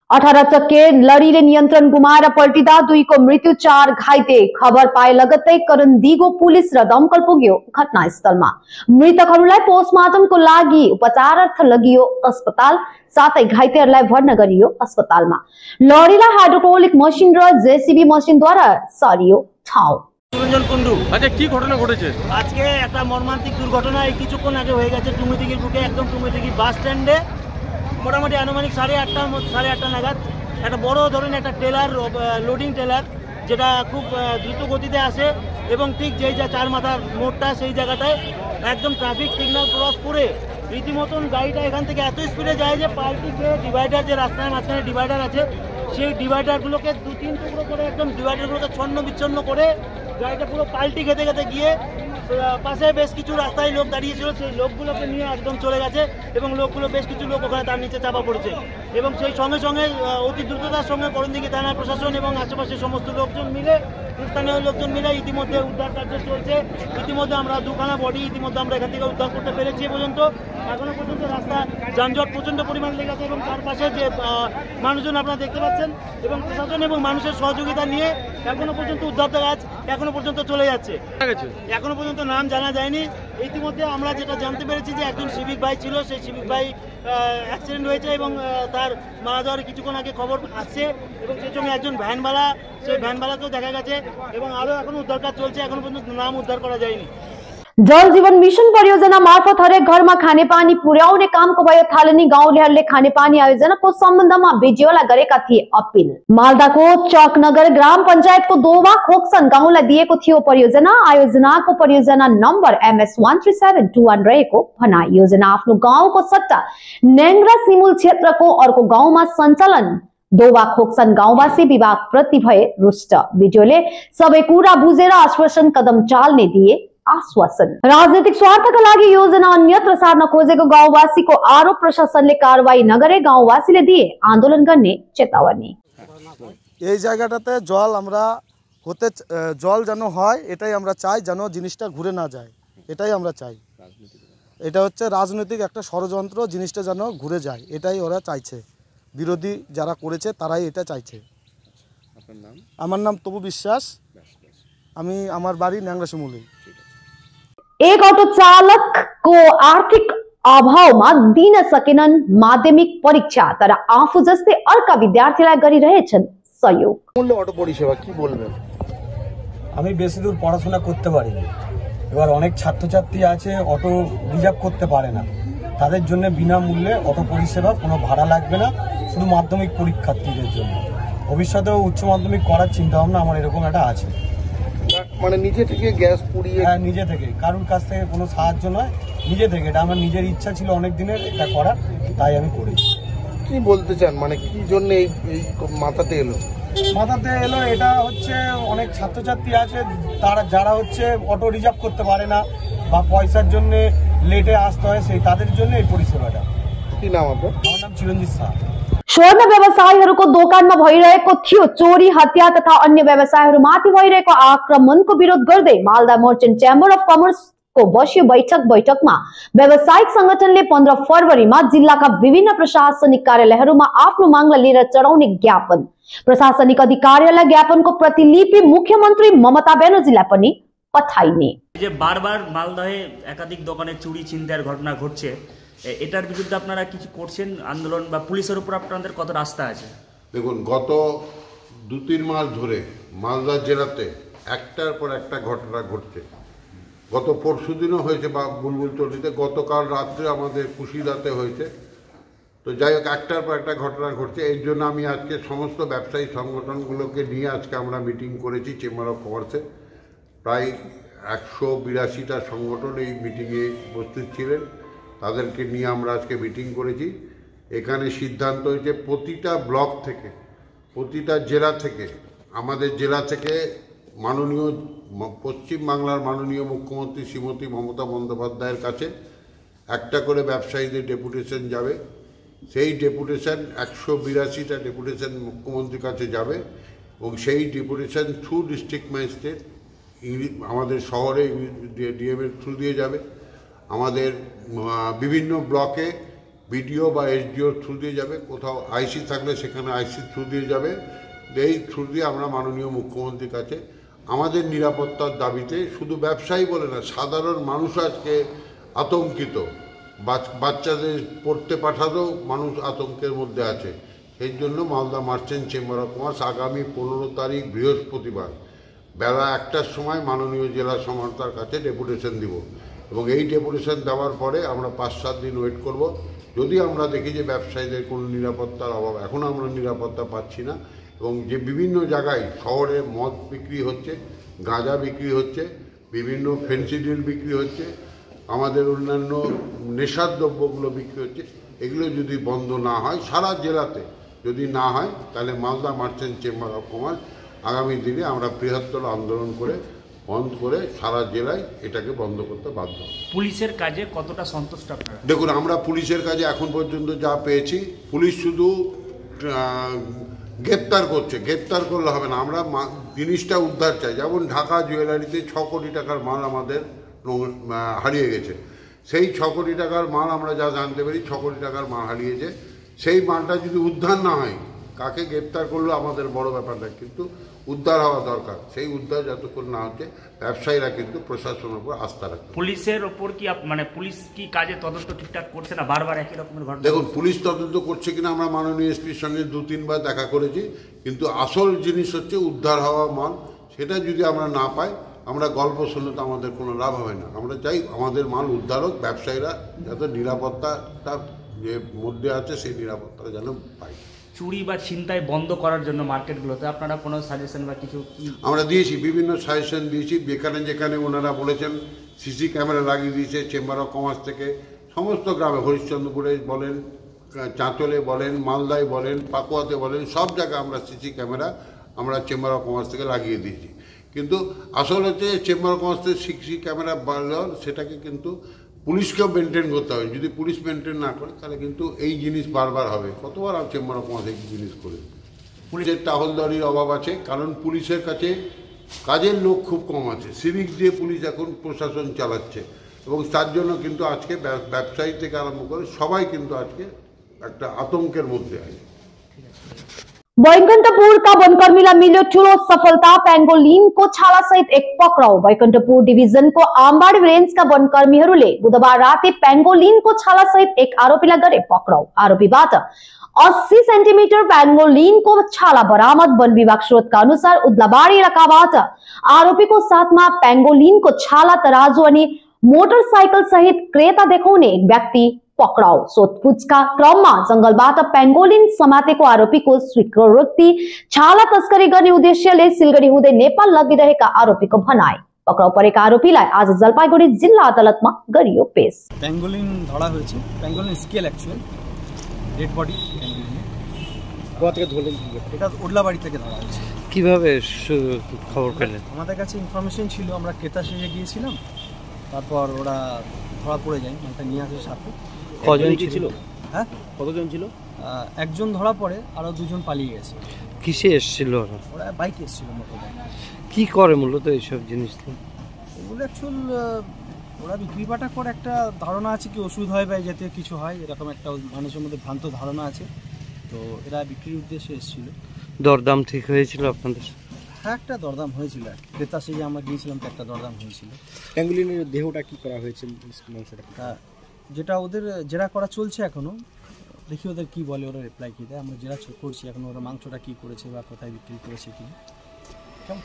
18 चक्के लड़ीले नियन्त्रण गुमाएर पल्टिँदा 2 को मृत्यु 4 घाइते। खबर पाए लगत्तै करणदिघो पुलिस र दमकल पुग्यो घटनास्थलमा। मृतकहरूलाई पोस्टमार्टमको लागि उपचारार्थ लगियो अस्पताल, साथै घाइतेहरूलाई भर्ना गरियो अस्पतालमा। लड़ीला हाइड्रोक्लोरिक मसिन र जेसीबी मसिनद्वारा सरियो ठाउँ। রঞ্জন কুন্ডু। আচ্ছা কি ঘটনা ঘটেছে আজকে? একটা মর্মান্তিক দুর্ঘটনা এই কিছুক্ষণ আগে হয়ে গেছে টুঙ্গিদিঘির বুকে, একদম টুঙ্গিদিঘি বাস স্ট্যান্ডে মোটামুটি আনুমানিক 8:30 নাগাদ একটা বড় ধরনের একটা ট্রেলার, লোডিং ট্রেলার, যেটা খুব দ্রুত গতিতে আসে এবং ঠিক যেই যা 4 মাথার মোড়টা সেই জায়গাটায় একদম ট্রাফিক সিগন্যাল ক্রস করে রীতিমতন গাড়িটা এখান থেকে এত স্পিডে যায় যে পাল্টি খেয়ে ডিভাইডার, যে রাস্তার মাঝখানে ডিভাইডার আছে সেই ডিভাইডারগুলোকে 2-3 টুকরো করে একদম ডিভাইডারগুলোকে ছন্ন বিচ্ছন্ন করে গাড়িটা পুরো পাল্টি খেতে খেতে গিয়ে পাশে বেশ কিছু রাস্তায় লোক দাঁড়িয়েছিল, সেই লোকগুলোকে নিয়ে একদম চলে গেছে এবং লোকগুলো বেশ কিছু লোক ওখানে তার নিচে চাপা পড়েছে এবং সেই সঙ্গে সঙ্গে অতি দ্রুততার সঙ্গে করণদিঘি থানা প্রশাসন এবং আশেপাশের সমস্ত লোকজন মিলে, স্থানীয় লোকজন মিলে ইতিমধ্যে উদ্ধার কার্য চলছে। ইতিমধ্যে আমরা 2খানা বডি ইতিমধ্যে আমরা এখান থেকে উদ্ধার করতে পেরেছি। এখনো পর্যন্ত রাস্তা যানজট প্রচণ্ড পরিমাণ লেগেছে এবং তার পাশে যে মানুষজন আপনারা দেখতে পাচ্ছেন এবং প্রশাসন এবং মানুষের সহযোগিতা নিয়ে এখনো পর্যন্ত উদ্ধার কাজ এখনো পর্যন্ত চলে যাচ্ছে। এখনো পর্যন্ত নাম জানা যায়নি। ইতিমধ্যে আমরা যেটা জানতে পেরেছি যে একজন সিভিক ভাই ছিল, সেই সিভিক ভাই অ্যাক্সিডেন্ট হয়েছে এবং তার মারা যাওয়ার কিছুক্ষণ আগে খবর আসছে এবং সেই সঙ্গে একজন ভ্যানওয়ালা, সেই ভ্যানওয়ালাকেও দেখা গেছে এবং আরও এখনো উদ্ধার কাজ চলছে। এখনো পর্যন্ত নাম উদ্ধার করা जायनी। जल जीवन मिशन परियोजना मार्फत हरेक घरमा खानेपानी पुर्याउने कामको भयो थालनी। गाउँलेहरूले खानेपानी आयोजनाको सम्बन्धमा भिडियोलाई गरेका थिए अपिल। मालदाको चकनगर ग्राम पञ्चायतको दोवा खोक्सन गाउँलाई दिएको थियो परियोजना। आयोजनाको परियोजना नम्बर MS1372 रहेको भनाई। योजना आफ्नो गाउँको सट्टा नेङ्ग्रा सिमुल क्षेत्रको अर्को गाउँमा सञ्चालन। दोवा खोक्सन गाउँवासी विभाग प्रति भए रुष्ट। भिडियोले सबै कुरा बुझेर आश्वासन कदम चाल्ने दिए आश्वासन। राजनीतिक स्वार्थका लागि योजना अन्यत्र सार्न खोजेको गाउँवासीको आरोप। प्रशासनले कारवाही नगरे गाउँवासीले दिए आन्दोलन गर्ने चेतावनी। এই জায়গাটাতে জল আমরা হতে জল যেন হয় এটাই আমরা চাই, যেন জিনিসটা ঘুরে না যায় এটাই আমরা চাই। এটা হচ্ছে রাজনৈতিক একটা ষড়যন্ত্র, জিনিসটা যেন ঘুরে যায় এটাই ওরা চাইছে। বিরোধী যারা করেছে তারাই এটা চাইছে। আমার নাম তবু বিশ্বাস, আমি আমার বাড়ি ন্যাংরাশিমুলি। एक अटो चालक को आर्थिक अभावमा दिन सकेनन् माध्यमिक परीक्षा, तर आफू जस्तै अर्का विद्यार्थीलाई गरिरहेछन् सहयोग। মূল্য অটো পরিষেবা কি বলবেন? আমি বেশি দূর পড়াশোনা করতে পারিনি, এবার অনেক ছাত্রছাত্রী আছে অটো রিজার্ভ করতে পারে না, তাদের জন্য বিনামূল্যে অটো পরিষেবা, কোনো ভাড়া লাগবে না, শুধু মাধ্যমিক পরীক্ষার্থীদের জন্য। ভবিষ্যতেও উচ্চ মাধ্যমিক করার চিন্তা ভাবনা আমার এরকম একটা আছে। মানে নিজে থেকে গ্যাস পুড়িয়ে? হ্যাঁ, নিজে থেকে, কারোর কাছ থেকে কোনো সাহায্য নয়, নিজে থেকে। এটা আমার নিজের ইচ্ছা ছিল অনেক দিনের এটা করার, তাই আমি করেছি। কি বলতে চান, মানে কি জন্য এই মাথাতে এলো? মাথাতে এলো এটা হচ্ছে অনেক ছাত্রছাত্রী আছে তারা যারা হচ্ছে অটো রিজার্ভ করতে পারে না বা পয়সার জন্য লেটে আসতে হয়, সেই তাদের জন্য এই পরিষেবাটা। কি নাম আপনার? আমার नाम चिरंजीत शाह। स्वर्ण व्यवसायीहरूको दोकानमा भइरहेको थियो चोरी, हत्या तथा अन्य व्यवसायहरूमाथि भइरहेको आक्रमणको विरोध गर्दै मालदा मर्चेन्ट च्याम्बर अफ कमर्सको बस्यो बैठकमा व्यावसायिक संगठनले 15 फरवरीमा जिल्लाका विभिन्न प्रशासनिक कार्यालयहरूमा आफ्नो मागलाई लिएर चढाउने ज्ञापन। प्रशासनिक अधिकारीहरूलाई ज्ञापनको प्रतिलिपि मुख्यमन्त्री ममता ब्यानर्जीलाई पनि पठाइने। যে বারবার মালদহে একাধিক দোকানে চুরি ছিনতাইয়ের ঘটনা ঘটছে, এটার বিরুদ্ধে আপনারা কিছু করছেন আন্দোলন বা পুলিশের উপর আপনাদের কত রাস্তা আছে? দেখুন, গত 2-3 মাস ধরে মালদা জেলাতে একটার পর একটা ঘটনা ঘটছে। গত পরশুদিনও হয়েছে বা বুলবুলতলিতে, গতকাল রাত্রে আমাদের কুশিদাতে হয়েছে। তো যাই হোক, একটার পর একটা ঘটনা ঘটছে। এই জন্য আমি আজকে সমস্ত ব্যবসায়ী সংগঠনগুলোকে নিয়ে আজকে আমরা মিটিং করেছি চেম্বার অফ কমার্সে। প্রায় 182টা সংগঠন এই মিটিংয়ে উপস্থিত ছিলেন, তাদেরকে নিয়ে আমরা আজকে মিটিং করেছি। এখানে সিদ্ধান্ত হয়েছে প্রতিটা ব্লক থেকে, প্রতিটা জেলা থেকে, আমাদের জেলা থেকে মাননীয় পশ্চিমবাংলার মাননীয় মুখ্যমন্ত্রী শ্রীমতী মমতা বন্দ্যোপাধ্যায়ের কাছে একটা করে ব্যবসায়ীদের ডেপুটেশন যাবে। সেই ডেপুটেশন 182টা ডেপুটেশন মুখ্যমন্ত্রীর কাছে যাবে এবং সেই ডেপুটেশন থ্রু ডিস্ট্রিক্ট ম্যাজিস্ট্রেট আমাদের শহরে ডিএমের থ্রু দিয়ে যাবে। আমাদের বিভিন্ন ব্লকে বিডিও বা এসডিওর থ্রু দিয়ে যাবে, কোথাও আইসি থাকলে সেখানে আইসি থ্রু দিয়ে যাবে। এই থ্রু দিয়ে আমরা মাননীয় মুখ্যমন্ত্রীর কাছে আমাদের নিরাপত্তার দাবিতে, শুধু ব্যবসায়ী বলে না, সাধারণ মানুষ আজকে আতঙ্কিত, বাচ্চাদের পড়তে পাঠাতেও মানুষ আতঙ্কের মধ্যে আছে। এই জন্য Malda merchant chamber of commerce আগামী 15 তারিখ বৃহস্পতিবার বেলা 1টার সময় মাননীয় জেলা সমাহর্তার কাছে ডেপুটেশন দিব, এবং এই ডেপুটেশন দেওয়ার পরে আমরা 5-7 দিন ওয়েট করব। যদি আমরা দেখি যে ব্যবসায়ীদের কোনো নিরাপত্তার অভাব, এখন আমরা নিরাপত্তা পাচ্ছি না, এবং যে বিভিন্ন জায়গায় শহরে মদ বিক্রি হচ্ছে, গাঁজা বিক্রি হচ্ছে, বিভিন্ন ফেন্সিডিল বিক্রি হচ্ছে, আমাদের অন্যান্য নেশার দ্রব্যগুলো বিক্রি হচ্ছে, এগুলো যদি বন্ধ না হয় সারা জেলাতে, যদি না হয় তাহলে Malda merchant chamber of commerce আগামী দিনে আমরা বৃহত্তর আন্দোলন করে বন্ধ করে সারা জেলায় এটাকে বন্ধ করতে বাধ্য। পুলিশের কাজে কতটা সন্তুষ্ট আপনারা? দেখুন, আমরা পুলিশের কাজে এখন পর্যন্ত যা পেয়েছি, পুলিশ শুধু গ্রেপ্তার করছে, গ্রেপ্তার করলে হবে না, আমরা জিনিসটা উদ্ধার চাই। যেমন ঢাকা জুয়েলারিতে 6 কোটি টাকার মাল আমাদের হারিয়ে গেছে, সেই 6 কোটি টাকার মাল আমরা যা জানতে পারি 6 কোটি টাকার মাল হারিয়েছে, সেই মালটা যদি উদ্ধার না হয়, কাকে গ্রেপ্তার করলো আমাদের বড় ব্যাপার না, কিন্তু উদ্ধার হওয়া দরকার। সেই উদ্ধার যতক্ষণ না হচ্ছে ব্যবসায়ীরা কিন্তু প্রশাসনের উপর আস্থা রাখবে। পুলিশের ওপর কি মানে পুলিশ কি কাজে তদন্ত ঠিকঠাক করছে না? বারবার একই রকমের ঘটনা। দেখুন, পুলিশ তদন্ত করছে কিনা আমরা মাননীয় এসপির সঙ্গে 2-3 বার দেখা করেছি, কিন্তু আসল জিনিস হচ্ছে উদ্ধার হওয়া মাল। সেটা যদি আমরা না পাই, আমরা গল্প শুনলে তো আমাদের কোনো লাভ হবে না। আমরা চাই আমাদের মাল উদ্ধার হোক, ব্যবসায়ীরা যাতে নিরাপত্তাটা যে মধ্যে আছে সেই নিরাপত্তাটা যেন পাই। চুরি বা ছিনতাই বন্ধ করার জন্য মার্কেটগুলোতে আপনারা কোনো সাজেশন বা কিছু কি? আমরা দিয়েছি, বিভিন্ন সাজেশন দিয়েছি। যেখানে যেখানে ওনারা বলেছেন সিসি ক্যামেরা লাগিয়ে দিয়েছে চেম্বার অফ কমার্স থেকে, সমস্ত গ্রামে, হরিশ্চন্দ্রপুরে বলেন, চাঁচলে বলেন, মালদায় বলেন, পাকুয়াতে বলেন, সব জায়গায় আমরা সিসি ক্যামেরা আমরা চেম্বার অফ কমার্স থেকে লাগিয়ে দিয়েছি। কিন্তু আসল হচ্ছে চেম্বার অফ কমার্স থেকে সিসি ক্যামেরা বাড়লেও সেটাকে কিন্তু পুলিশকেও মেনটেন করতে হবে। যদি পুলিশ মেনটেন না করে তাহলে কিন্তু এই জিনিস বারবার হবে। কতবার আর চেম্বার অফ কমার্স এই জিনিস করে। পুলিশের টহলদারির অভাব আছে, কারণ পুলিশের কাছে কাজের লোক খুব কম আছে। সিভিক দিয়ে পুলিশ এখন প্রশাসন চালাচ্ছে, এবং তার জন্য কিন্তু আজকে ব্যবসায়ী থেকে আরম্ভ করে সবাই কিন্তু আজকে একটা आतंकेर मध्य है। बैकुंठपुर का वनकर्मीलाई मिल्यो ठूलो सफलता, पेंगोलिन को छाला सहित एक पक्राउ। बैकुंठपुर डिभिजन को आमबाडी रेंज का वनकर्मीहरूले बुधबार राते पेंगोलिन को छाला सहित एक आरोपीलाई गरे पक्राउ। आरोपीबाट 80 सेन्टिमिटर पेंगोलिन को छाला बरामद। वन विभाग स्रोतका अनुसार उद्लाबाडी इलाकाबाट आरोपीको साथमा पेंगोलिन को छाला, तराजू अनि मोटरसाइकल सहित क्रेता देखाउने एक व्यक्ति पक्राउ। सोधपुछका क्रममा जंगलबाट पेंगोलिन समातेको आरोपीको स्वीकृति छाला तस्करी गर्ने उद्देश्यले सिलगढी हुँदै नेपाल लगिरहेका आरोपीको भनाई। पक्राउ परेका आरोपीलाई आज जलपाइगुडी जिल्ला अदालतमा गरियो पेश। पेंगोलिन धरा হয়েছে, पेंगोलिन स्केल एक्चुअल डेड बडी কোথা থেকে ধরলেন? এটা উডলাবাড়ি থেকে ধরা হয়েছে। কিভাবে খবর পেলেন? আমাদের কাছে ইনফরমেশন ছিল, আমরা ক্রেতা সেজে গিয়েছিলাম, তারপর ওরা ধরা পড়ে যায়, মালটা নিয়ে আসে সাথে। কজন ছিল? হ্যাঁ, কতজন ছিল? একজন ধরা পড়ে, আরো দুজন পালিয়ে গেছে। কিসে এসেছিল ওরা? ওরা বাইকে এসেছিল, মোটরবাইক। কি করে মূলত এইসব জিনিস? এগুলো অ্যাকচুয়াল ওরা বিক্রি বাটা করে, একটা ধারণা আছে কি ওষুধ হয় বা জাতীয় কিছু হয়, এরকম একটা মানুষের মধ্যে ভ্রান্ত ধারণা আছে। তো এরা বিক্রির উদ্দেশ্যে এসেছিল। দরদাম ঠিক হয়েছিল আপনাদের? হ্যাঁ, একটা দরদাম হয়েছিল। ক্রেতা সেজে আমরা গিয়েছিলাম, তো একটা দরদাম হয়েছিল। পেঙ্গুলিনের দেহটা কি করা হয়েছে? হ্যাঁ, যেটা ওদের জেরা করা চলছে এখনো, দেখি ওদের কি বলে, ওরা রিপ্লাই কি দেয়। আমরা জেরা করছি এখন, ওরা মাংসটা কি করেছে বা কোথায় বিক্রি করেছে কি। কেমন